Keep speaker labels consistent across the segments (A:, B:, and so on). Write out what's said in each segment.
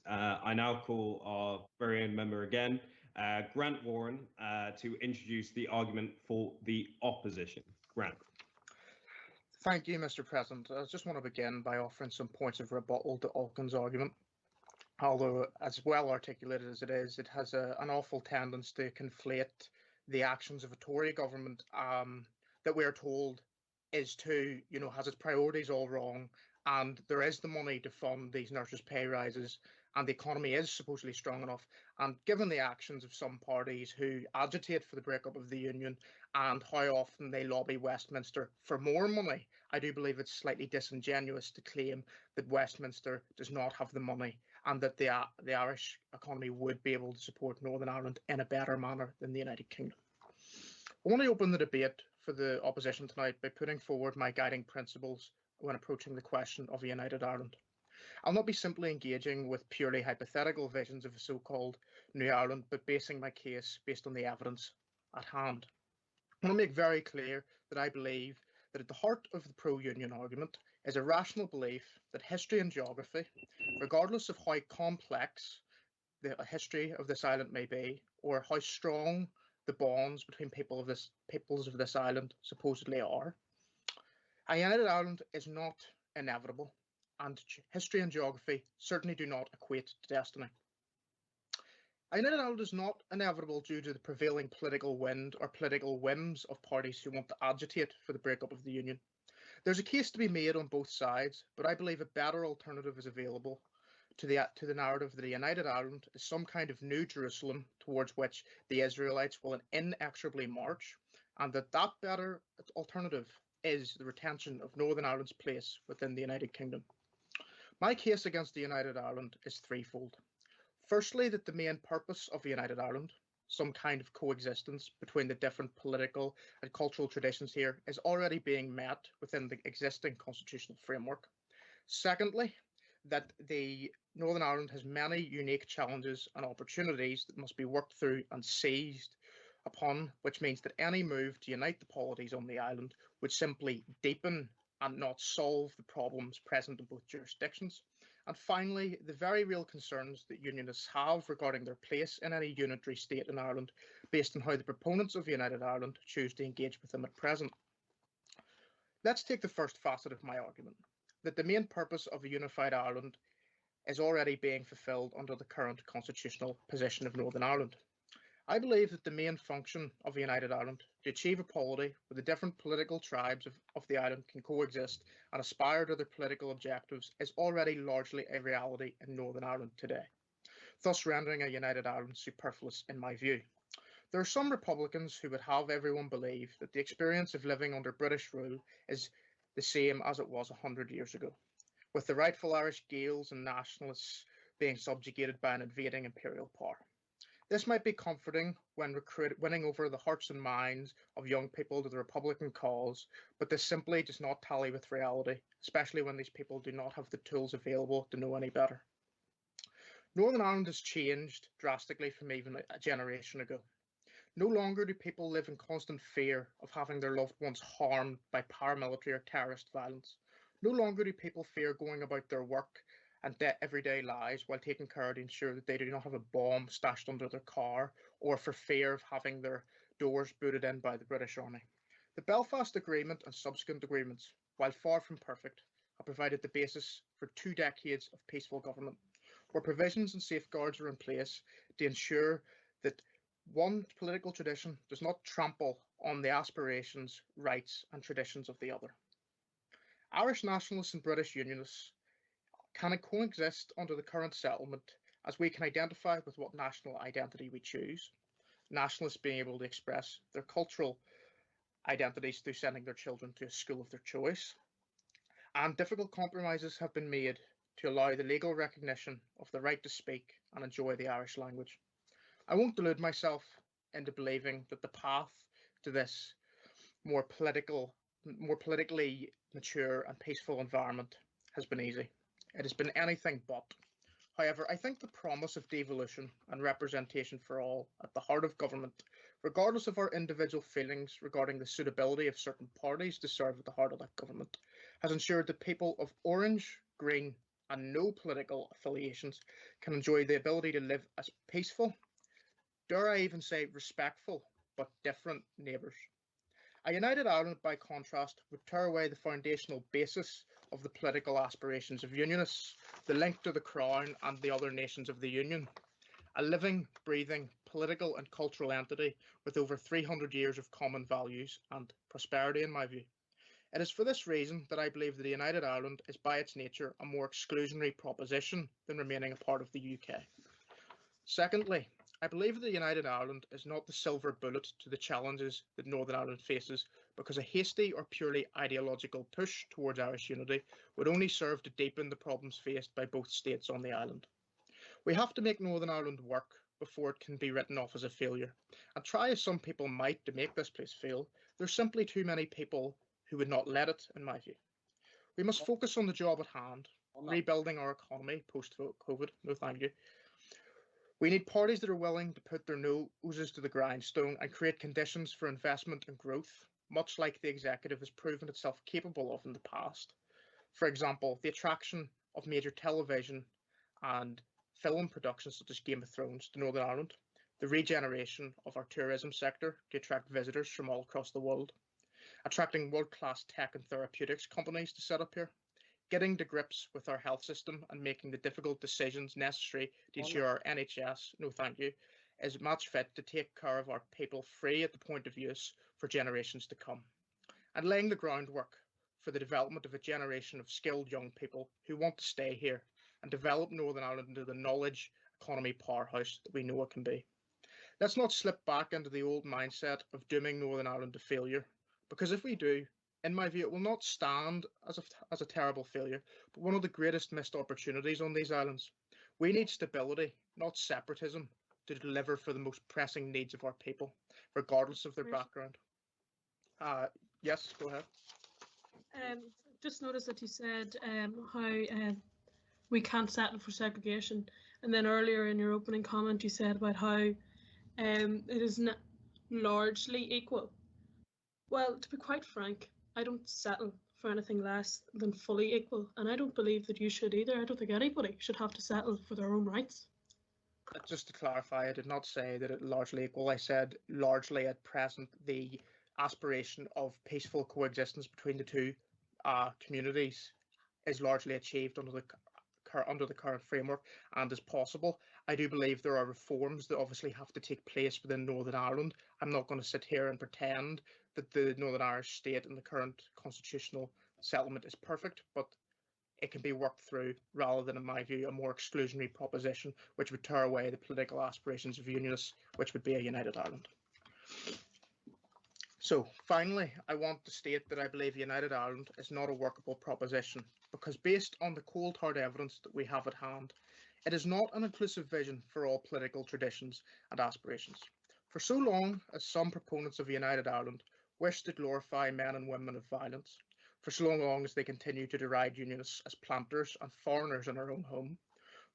A: I now call our very own member again, Grant Warren, to introduce the argument for the opposition. Grant.
B: Thank you, Mr. President. I just want to begin by offering some points of rebuttal to Olcan's argument. Although, as well articulated as it is, it has an awful tendency to conflate the actions of a Tory government that we are told has its priorities all wrong, and there is the money to fund these nurses' pay rises, and the economy is supposedly strong enough. And given the actions of some parties who agitate for the breakup of the union and how often they lobby Westminster for more money, I do believe it's slightly disingenuous to claim that Westminster does not have the money and that the Irish economy would be able to support Northern Ireland in a better manner than the United Kingdom. I want to open the debate for the opposition tonight by putting forward my guiding principles when approaching the question of a united Ireland. I'll not be simply engaging with purely hypothetical visions of a so-called New Ireland, but basing my case based on the evidence at hand. I want to make very clear that I believe that at the heart of the pro-union argument is a rational belief that history and geography, regardless of how complex the history of this island may be, or how strong the bonds between peoples of this island supposedly are, a united Ireland is not inevitable, and history and geography certainly do not equate to destiny. A united Ireland is not inevitable due to the prevailing political wind or political whims of parties who want to agitate for the breakup of the union. There's a case to be made on both sides, but I believe a better alternative is available to the narrative that a united Ireland is some kind of new Jerusalem towards which the Israelites will inexorably march, and that better alternative is the retention of Northern Ireland's place within the United Kingdom. My case against the united Ireland is threefold. Firstly, that the main purpose of a united Ireland, some kind of coexistence between the different political and cultural traditions here, is already being met within the existing constitutional framework. Secondly, that the Northern Ireland has many unique challenges and opportunities that must be worked through and seized upon, which means that any move to unite the polities on the island would simply deepen and not solve the problems present in both jurisdictions. And finally, the very real concerns that unionists have regarding their place in any unitary state in Ireland, based on how the proponents of United Ireland choose to engage with them at present. Let's take the first facet of my argument, that the main purpose of a unified Ireland is already being fulfilled under the current constitutional position of Northern Ireland. I believe that the main function of a united Ireland, to achieve a polity where the different political tribes of the island can coexist and aspire to their political objectives, is already largely a reality in Northern Ireland today, thus rendering a united Ireland superfluous in my view. There are some Republicans who would have everyone believe that the experience of living under British rule is the same as it was 100 years ago, with the rightful Irish Gaels and nationalists being subjugated by an invading imperial power. This might be comforting when winning over the hearts and minds of young people to the Republican cause, but this simply does not tally with reality, especially when these people do not have the tools available to know any better. Northern Ireland has changed drastically from even a generation ago. No longer do people live in constant fear of having their loved ones harmed by paramilitary or terrorist violence. No longer do people fear going about their work and everyday lives while taking care to ensure that they do not have a bomb stashed under their car, or for fear of having their doors booted in by the British Army. The Belfast Agreement and subsequent agreements, while far from perfect, have provided the basis for 2 decades of peaceful government, where provisions and safeguards are in place to ensure that one political tradition does not trample on the aspirations, rights and traditions of the other. Irish nationalists and British unionists can coexist under the current settlement, as we can identify with what national identity we choose, nationalists being able to express their cultural identities through sending their children to a school of their choice, and difficult compromises have been made to allow the legal recognition of the right to speak and enjoy the Irish language. I won't delude myself into believing that the path to this more politically mature and peaceful environment has been easy. It has been anything but. However, I think the promise of devolution and representation for all at the heart of government, regardless of our individual feelings regarding the suitability of certain parties to serve at the heart of that government, has ensured that people of orange, green and no political affiliations can enjoy the ability to live as peaceful, dare I even say respectful, but different neighbours. A united Ireland, by contrast, would tear away the foundational basis of the political aspirations of Unionists, the link to the Crown and the other nations of the Union, a living, breathing, political and cultural entity with over 300 years of common values and prosperity, in my view. It is for this reason that I believe that a united Ireland is by its nature a more exclusionary proposition than remaining a part of the UK. Secondly, I believe that the United Ireland is not the silver bullet to the challenges that Northern Ireland faces, because a hasty or purely ideological push towards Irish unity would only serve to deepen the problems faced by both states on the island. We have to make Northern Ireland work before it can be written off as a failure. And try as some people might to make this place fail, there's simply too many people who would not let it, in my view. We must focus on the job at hand, rebuilding our economy post-COVID. No thank you. We need parties that are willing to put their noses to the grindstone and create conditions for investment and growth, much like the executive has proven itself capable of in the past. For example, the attraction of major television and film productions such as Game of Thrones to Northern Ireland, the regeneration of our tourism sector to attract visitors from all across the world, attracting world-class tech and therapeutics companies to set up here, getting to grips with our health system and making the difficult decisions necessary to ensure our NHS, no thank you, is match fit to take care of our people free at the point of use for generations to come, and laying the groundwork for the development of a generation of skilled young people who want to stay here and develop Northern Ireland into the knowledge economy powerhouse that we know it can be. Let's not slip back into the old mindset of dooming Northern Ireland to failure, because if we do, in my view, it will not stand as a terrible failure, but one of the greatest missed opportunities on these islands. We need stability, not separatism, to deliver for the most pressing needs of our people, regardless of their background. Yes, go ahead.
C: Just noticed that you said how we can't settle for segregation, and then earlier in your opening comment you said about how it is largely equal. Well, to be quite frank, I don't settle for anything less than fully equal, and I don't believe that you should either. I don't think anybody should have to settle for their own rights.
B: Just to clarify, I did not say that it largely equal. I said largely at present the aspiration of peaceful coexistence between the two communities is largely achieved under the current framework and is possible. I do believe there are reforms that obviously have to take place within Northern Ireland. I'm not going to sit here and pretend that the Northern Irish state and the current constitutional settlement is perfect, but it can be worked through rather than, in my view, a more exclusionary proposition which would tear away the political aspirations of Unionists, which would be a united Ireland. So finally, I want to state that I believe United Ireland is not a workable proposition, because based on the cold hard evidence that we have at hand, it is not an inclusive vision for all political traditions and aspirations. For so long as some proponents of United Ireland wish to glorify men and women of violence, for so long as they continue to deride Unionists as planters and foreigners in our own home,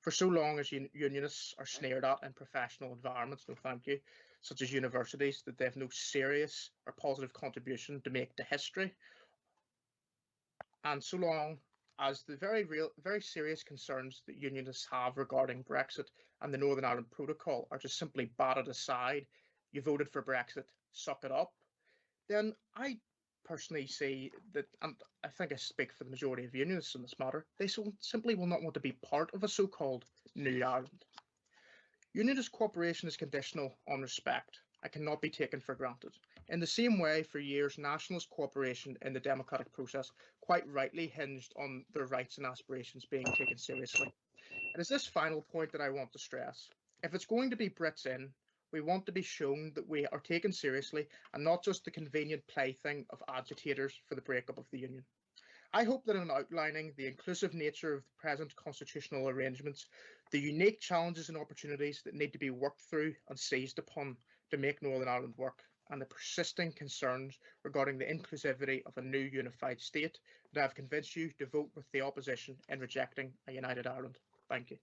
B: for so long as Unionists are sneered at in professional environments, no thank you, such as universities, that they have no serious or positive contribution to make to history, and so long as the very serious concerns that Unionists have regarding Brexit and the Northern Ireland Protocol are just simply batted aside, you voted for Brexit, suck it up, then I personally see that, and I think I speak for the majority of Unionists in this matter, they simply will not want to be part of a so-called New Ireland. Unionist cooperation is conditional on respect and cannot be taken for granted. In the same way, for years, nationalist cooperation in the democratic process quite rightly hinged on their rights and aspirations being taken seriously. It is this final point that I want to stress. If it's going to be Brits in, we want to be shown that we are taken seriously and not just the convenient plaything of agitators for the breakup of the Union. I hope that in outlining the inclusive nature of the present constitutional arrangements, the unique challenges and opportunities that need to be worked through and seized upon to make Northern Ireland work, and the persisting concerns regarding the inclusivity of a new unified state, that I have convinced you to vote with the opposition in rejecting a united Ireland. Thank you.